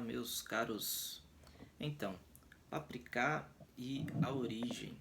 meus caros. Então, Paprika e A Origem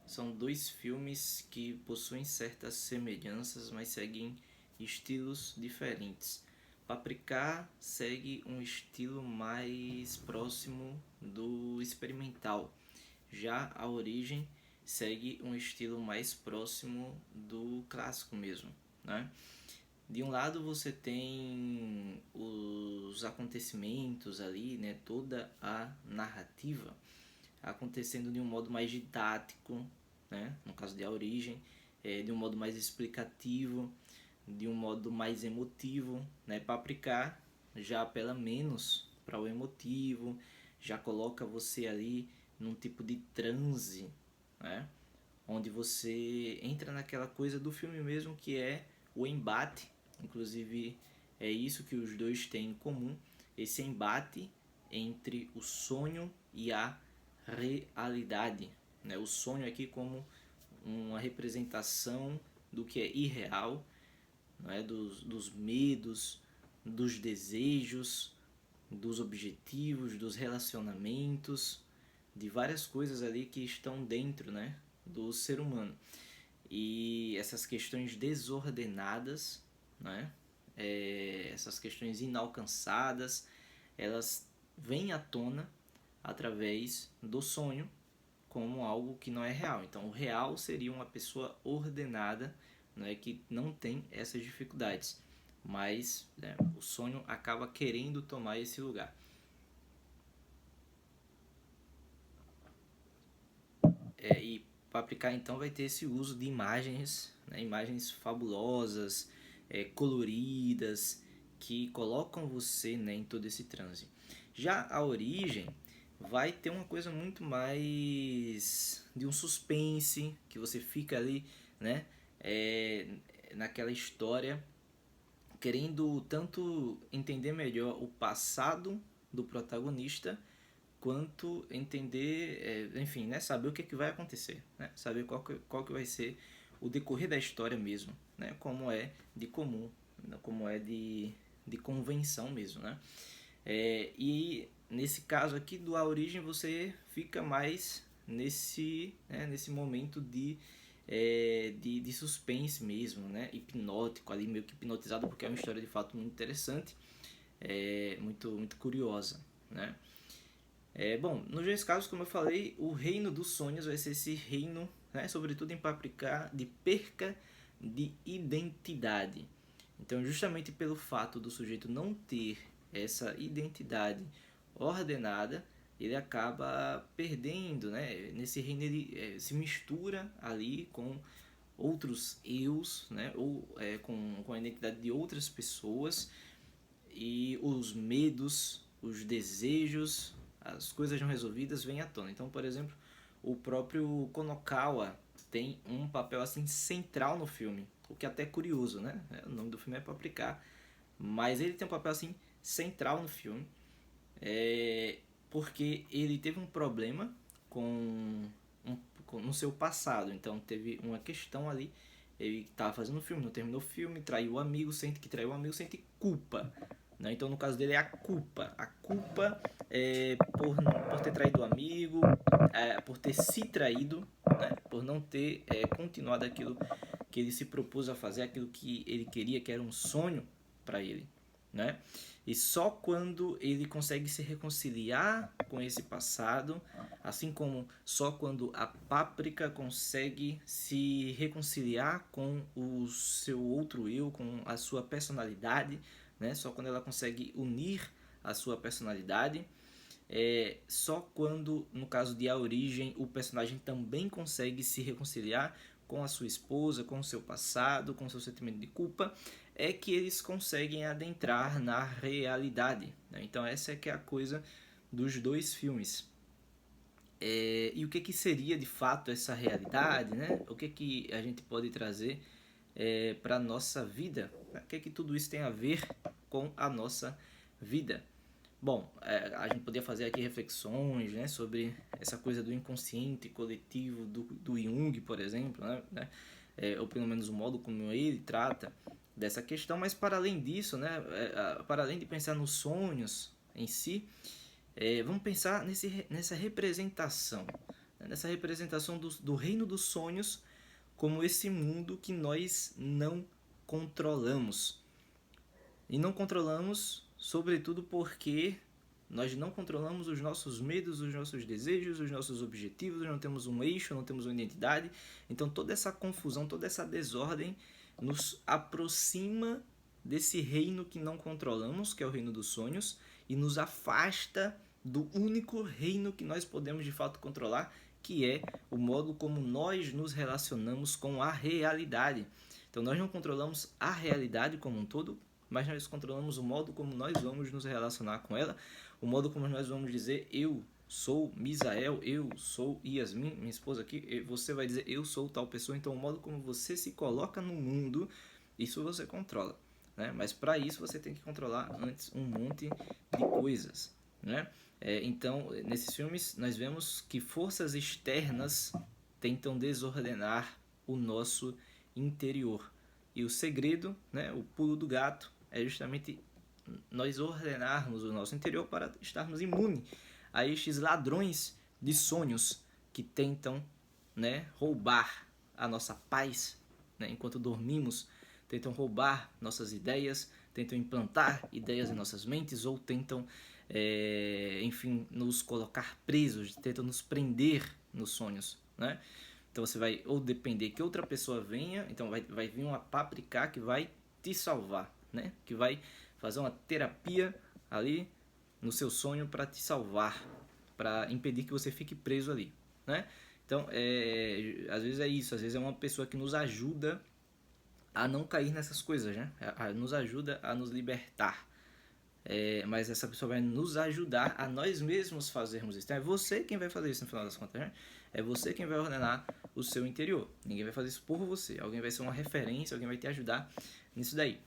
são dois filmes que possuem certas semelhanças, mas seguem estilos diferentes. Paprika segue um estilo mais próximo do experimental, já A Origem segue um estilo mais próximo do clássico mesmo, né? De um lado você tem os acontecimentos ali, né, toda a narrativa acontecendo de um modo mais didático, né, no caso de A Origem, de um modo mais explicativo, de um modo mais emotivo, né. Paprika já apela menos para o emotivo, já coloca você ali num tipo de transe, né, onde você entra naquela coisa do filme mesmo, que é o embate. Inclusive é isso que os dois têm em comum, esse embate entre o sonho e a realidade, né? O sonho aqui como uma representação do que é irreal, não é? Dos medos, dos desejos, dos objetivos, dos relacionamentos, de várias coisas ali que estão dentro, né, do ser humano. E essas questões desordenadas, né, essas questões inalcançadas, elas vêm à tona através do sonho como algo que não é real. Então, o real seria uma pessoa ordenada, né, que não tem essas dificuldades, mas né, o sonho acaba querendo tomar esse lugar. E para aplicar então vai ter esse uso de imagens, né, imagens fabulosas, coloridas, que colocam você, né, em todo esse transe. Já A Origem vai ter uma coisa muito mais de um suspense, que você fica ali, né, naquela história, querendo tanto entender melhor o passado do protagonista, quanto entender, enfim, né, saber o que, é que vai acontecer, né, saber qual que vai ser o decorrer da história mesmo, né, como é de comum, como é de convenção mesmo, né. E nesse caso aqui do A Origem você fica mais nesse momento de suspense mesmo, né, hipnótico ali, meio que hipnotizado, porque é uma história de fato muito interessante, muito curiosa, né. Bom, nos dois casos, como eu falei, o reino dos sonhos vai ser esse reino, né, sobretudo em Paprika, de perca de identidade. Então, justamente pelo fato do sujeito não ter essa identidade ordenada, ele acaba perdendo, né? Nesse reino ele se mistura ali com outros eus, né? Ou com a identidade de outras pessoas, e os medos, os desejos, as coisas não resolvidas vêm à tona. Então, por exemplo, o próprio Konokawa tem um papel assim central no filme, o que é até curioso, né? O nome do filme é Paprika, mas ele tem um papel assim central no filme, porque ele teve um problema no seu passado. Então teve uma questão ali, ele estava fazendo o filme, não terminou o filme, traiu o amigo, sente que traiu o amigo, sente culpa, né? Então no caso dele é a culpa por ter traído o amigo, por ter se traído, né? Por não ter continuado aquilo que ele se propôs a fazer, aquilo que ele queria, que era um sonho para ele, né? E só quando ele consegue se reconciliar com esse passado, assim como só quando a Páprica consegue se reconciliar com o seu outro eu, com a sua personalidade, né? Só quando ela consegue unir a sua personalidade, só quando, no caso de A Origem, o personagem também consegue se reconciliar com a sua esposa, com o seu passado, com o seu sentimento de culpa, é que eles conseguem adentrar na realidade, né? Então essa é que é a coisa dos dois filmes. E o que, que seria de fato essa realidade, né? O que, que a gente pode trazer para a nossa vida? O que tudo isso tem a ver com a nossa vida? Bom, a gente podia fazer aqui reflexões, né, sobre essa coisa do inconsciente coletivo do Jung, por exemplo, né, ou pelo menos o modo como ele trata dessa questão, mas para além disso, né, para além de pensar nos sonhos em si, vamos pensar nessa representação, né? Nessa representação do reino dos sonhos como esse mundo que nós não controlamos. E não controlamos, sobretudo porque nós não controlamos os nossos medos, os nossos desejos, os nossos objetivos, não temos um eixo, não temos uma identidade. Então toda essa confusão, toda essa desordem nos aproxima desse reino que não controlamos, que é o reino dos sonhos, e nos afasta do único reino que nós podemos de fato controlar, que é o modo como nós nos relacionamos com a realidade. Então nós não controlamos a realidade como um todo, mas nós controlamos o modo como nós vamos nos relacionar com ela, o modo como nós vamos dizer eu sou Misael, eu sou Yasmin, minha esposa aqui, você vai dizer eu sou tal pessoa. Então o modo como você se coloca no mundo, isso você controla, né? Mas para isso você tem que controlar antes um monte de coisas, né? Então nesses filmes nós vemos que forças externas tentam desordenar o nosso interior. E o segredo, né, o pulo do gato, é justamente nós ordenarmos o nosso interior para estarmos imunes a estes ladrões de sonhos que tentam, né, roubar a nossa paz, né, enquanto dormimos, tentam roubar nossas ideias, tentam implantar ideias em nossas mentes ou tentam, enfim, nos colocar presos, tentam nos prender nos sonhos, né? Então você vai ou depender que outra pessoa venha, então vai vir uma páprica que vai te salvar, né? Que vai fazer uma terapia ali no seu sonho para te salvar, para impedir que você fique preso ali, né? Então, às vezes é isso, às vezes é uma pessoa que nos ajuda a não cair nessas coisas, né? Nos ajuda a nos libertar. Mas essa pessoa vai nos ajudar a nós mesmos fazermos isso. Então é você quem vai fazer isso no final das contas, né? É você quem vai ordenar o seu interior. Ninguém vai fazer isso por você. Alguém vai ser uma referência, alguém vai te ajudar nisso daí.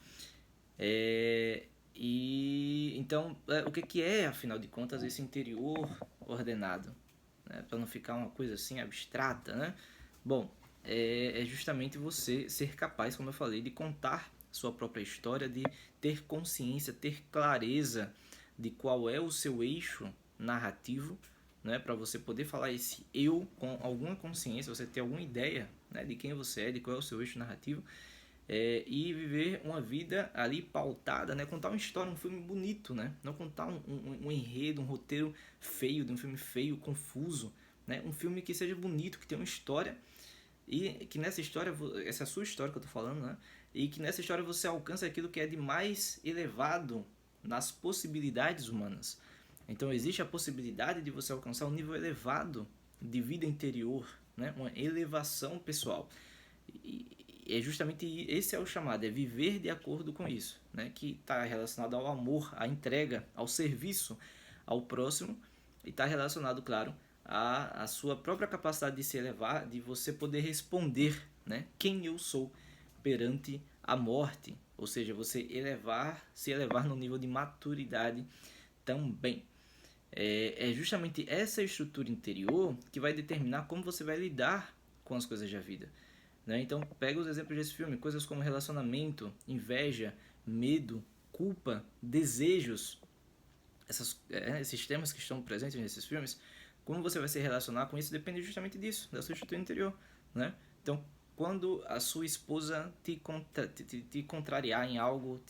E então, o que é, afinal de contas, esse interior ordenado? Né? Para não ficar uma coisa assim abstrata, né? Bom, é justamente você ser capaz, como eu falei, de contar sua própria história, de ter consciência, ter clareza de qual é o seu eixo narrativo, né, para você poder falar esse eu com alguma consciência, você ter alguma ideia, né, de quem você é, de qual é o seu eixo narrativo, e viver uma vida ali pautada, né, contar uma história, um filme bonito, né, não contar um enredo, um roteiro feio, de um filme feio, confuso, né, um filme que seja bonito, que tenha uma história e que nessa história, essa é a sua história que eu tô falando, né, e que nessa história você alcança aquilo que é de mais elevado nas possibilidades humanas. Então existe a possibilidade de você alcançar um nível elevado de vida interior, né? Uma elevação pessoal. E é justamente esse é o chamado, é viver de acordo com isso, né? Que está relacionado ao amor, à entrega, ao serviço ao próximo e está relacionado, claro, à sua própria capacidade de se elevar, de você poder responder, né? Quem eu sou perante a morte, ou seja, você se elevar no nível de maturidade também. É justamente essa estrutura interior que vai determinar como você vai lidar com as coisas da vida, né? Então, pega os exemplos desse filme, coisas como relacionamento, inveja, medo, culpa, desejos, esses temas que estão presentes nesses filmes, como você vai se relacionar com isso depende justamente disso, da sua estrutura interior, né? Então, quando a sua esposa te contrariar em algo,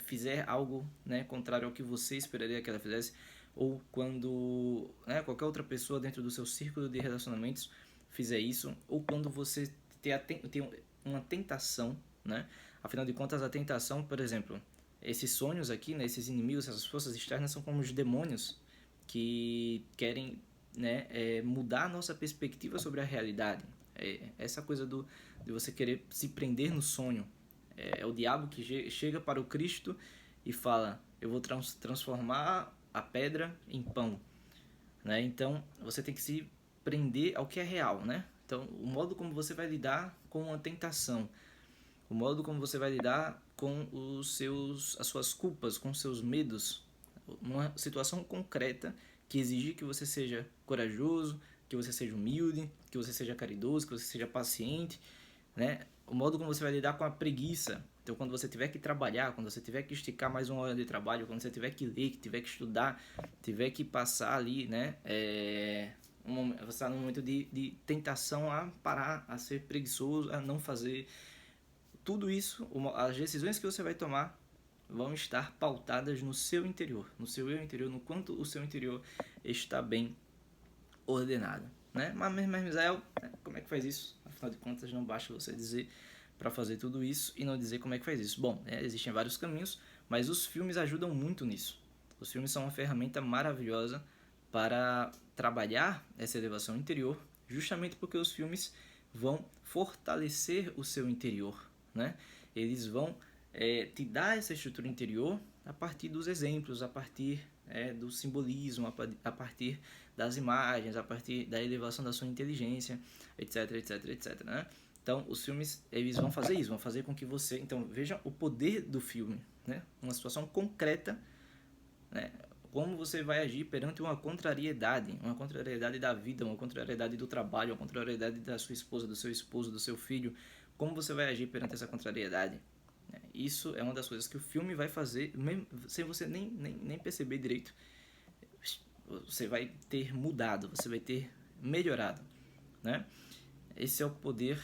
fizer algo, né, contrário ao que você esperaria que ela fizesse, ou quando, né, qualquer outra pessoa dentro do seu círculo de relacionamentos fizer isso, ou quando você tem uma tentação, né? Afinal de contas, a tentação, por exemplo, esses sonhos aqui, né, esses inimigos, essas forças externas são como os demônios que querem, né, mudar a nossa perspectiva sobre a realidade. Essa coisa de você querer se prender no sonho. É o diabo que chega para o Cristo e fala: eu vou transformar a pedra em pão, né? Então você tem que se prender ao que é real, né? Então o modo como você vai lidar com a tentação, o modo como você vai lidar com as suas culpas, com os seus medos, uma situação concreta que exige que você seja corajoso, que você seja humilde, que você seja caridoso, que você seja paciente, né? O modo como você vai lidar com a preguiça. Então Então, quando você tiver que trabalhar, quando você tiver que esticar mais 1 hora de trabalho, quando você tiver que ler, que tiver que estudar, tiver que passar ali, né, você está num momento de tentação a parar, a ser preguiçoso, a não fazer. Tudo isso, as decisões que você vai tomar vão estar pautadas no seu interior, no seu eu interior, no quanto o seu interior está bem ordenado, né? Mas Misael, como é que faz isso? Afinal de contas, não basta você dizer para fazer tudo isso e não dizer como é que faz isso. Bom, existem vários caminhos, mas os filmes ajudam muito nisso. Os filmes são uma ferramenta maravilhosa para trabalhar essa elevação interior, justamente porque os filmes vão fortalecer o seu interior, né? Eles vão te dar essa estrutura interior a partir dos exemplos, a partir do simbolismo, a partir das imagens, a partir da elevação da sua inteligência, etc, etc, etc, né? Então, os filmes, eles vão fazer isso, vão fazer com que você... Então, veja o poder do filme, né? Uma situação concreta, né? Como você vai agir perante uma contrariedade da vida, uma contrariedade do trabalho, uma contrariedade da sua esposa, do seu esposo, do seu filho. Como você vai agir perante essa contrariedade? Isso é uma das coisas que o filme vai fazer, mesmo sem você nem perceber direito. Você vai ter mudado, você vai ter melhorado, né? Esse é o poder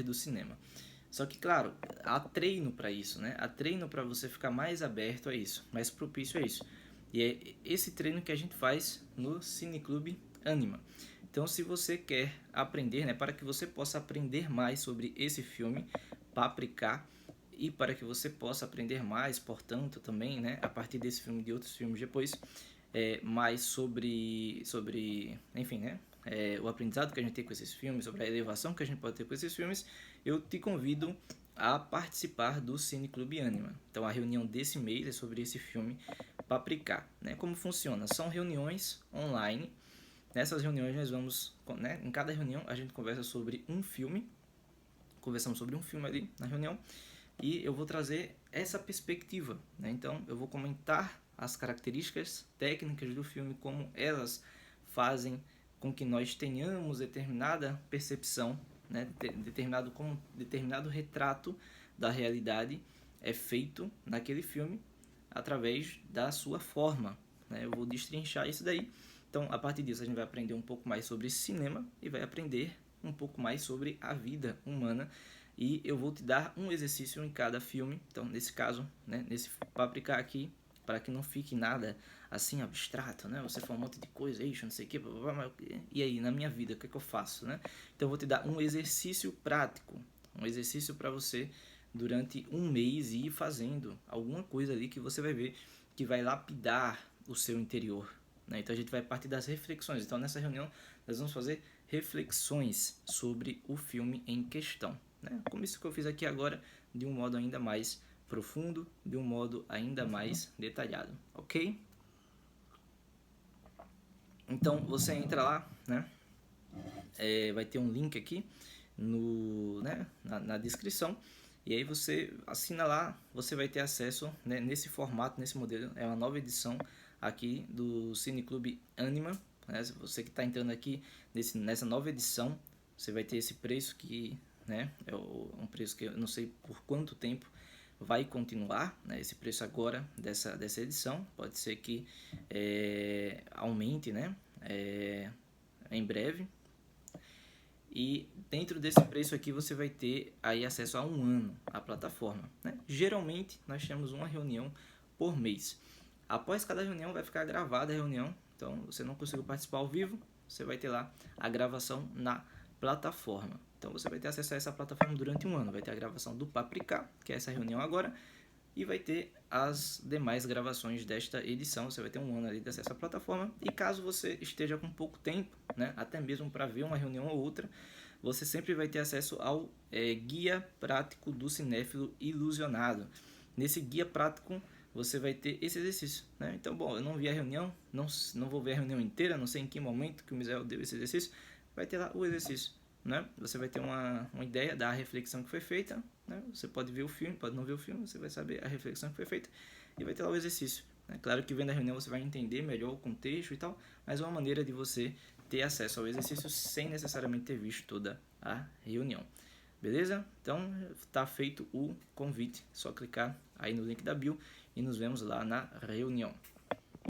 do cinema. Só que, claro, há treino para isso, né? Há treino para você ficar mais aberto a isso, mais propício a isso. E é esse treino que a gente faz no Cineclube Anima. Então, se você quer aprender, né, para que você possa aprender mais sobre esse filme, Paprika, e para que você possa aprender mais, portanto, também, né, a partir desse filme e de outros filmes depois, mais sobre, enfim, né, o aprendizado que a gente tem com esses filmes, sobre a elevação que a gente pode ter com esses filmes, eu te convido a participar do Cineclube Anima. Então, a reunião desse mês é sobre esse filme, Paprika, né? Como funciona? São reuniões online. Nessas reuniões nós vamos, né, em cada reunião a gente conversa sobre um filme, conversamos sobre um filme ali na reunião, e eu vou trazer essa perspectiva, né? Então eu vou comentar as características técnicas do filme, como elas fazem com que nós tenhamos determinada percepção, né? Determinado retrato da realidade é feito naquele filme através da sua forma, né? Eu vou destrinchar isso daí. Então, a partir disso, a gente vai aprender um pouco mais sobre cinema e vai aprender um pouco mais sobre a vida humana. E eu vou te dar um exercício em cada filme. Então, nesse caso, né, nesse Paprika aqui, para que não fique nada assim abstrato, né? Você fala um monte de coisa, não sei o que, e aí, na minha vida, o que é que eu faço, né? Então, eu vou te dar um exercício prático, um exercício para você durante um mês ir fazendo alguma coisa ali que você vai ver que vai lapidar o seu interior, né? Então, a gente vai partir das reflexões. Então, nessa reunião, nós vamos fazer reflexões sobre o filme em questão, né? Como isso que eu fiz aqui agora, de um modo ainda mais profundo, de um modo ainda mais detalhado, ok? Então você entra lá, né? Vai ter um link aqui na descrição, e aí você assina lá, você vai ter acesso, né, nesse formato, nesse modelo. É uma nova edição aqui do Cineclube Anima, né? Você que está entrando aqui nessa nova edição, você vai ter esse preço que, né, um preço que eu não sei por quanto tempo vai continuar, né, esse preço agora dessa edição. Pode ser que aumente, né, em breve. E dentro desse preço aqui você vai ter aí acesso a 1 ano à plataforma, né? Geralmente nós temos uma reunião por mês. Após cada reunião vai ficar gravada a reunião. Então, você não conseguiu participar ao vivo, você vai ter lá a gravação na plataforma. Então, você vai ter acesso a essa plataforma durante 1 ano. Vai ter a gravação do Paprika, que é essa reunião agora, e vai ter as demais gravações desta edição. Você vai ter 1 ano ali de acesso à plataforma. E caso você esteja com pouco tempo, né, até mesmo para ver uma reunião ou outra, você sempre vai ter acesso ao Guia Prático do Cinéfilo Ilusionado. Nesse guia prático, você vai ter esse exercício, né? Então, bom, eu não vi a reunião, não vou ver a reunião inteira, não sei em que momento que o Misael deu esse exercício, vai ter lá o exercício, né? Você vai ter uma ideia da reflexão que foi feita, né? Você pode ver o filme, pode não ver o filme, você vai saber a reflexão que foi feita e vai ter lá o exercício, né? Claro que vendo a reunião você vai entender melhor o contexto e tal, mas é uma maneira de você ter acesso ao exercício sem necessariamente ter visto toda a reunião. Beleza? Então tá feito o convite. Só clicar aí no link da bio e nos vemos lá na reunião.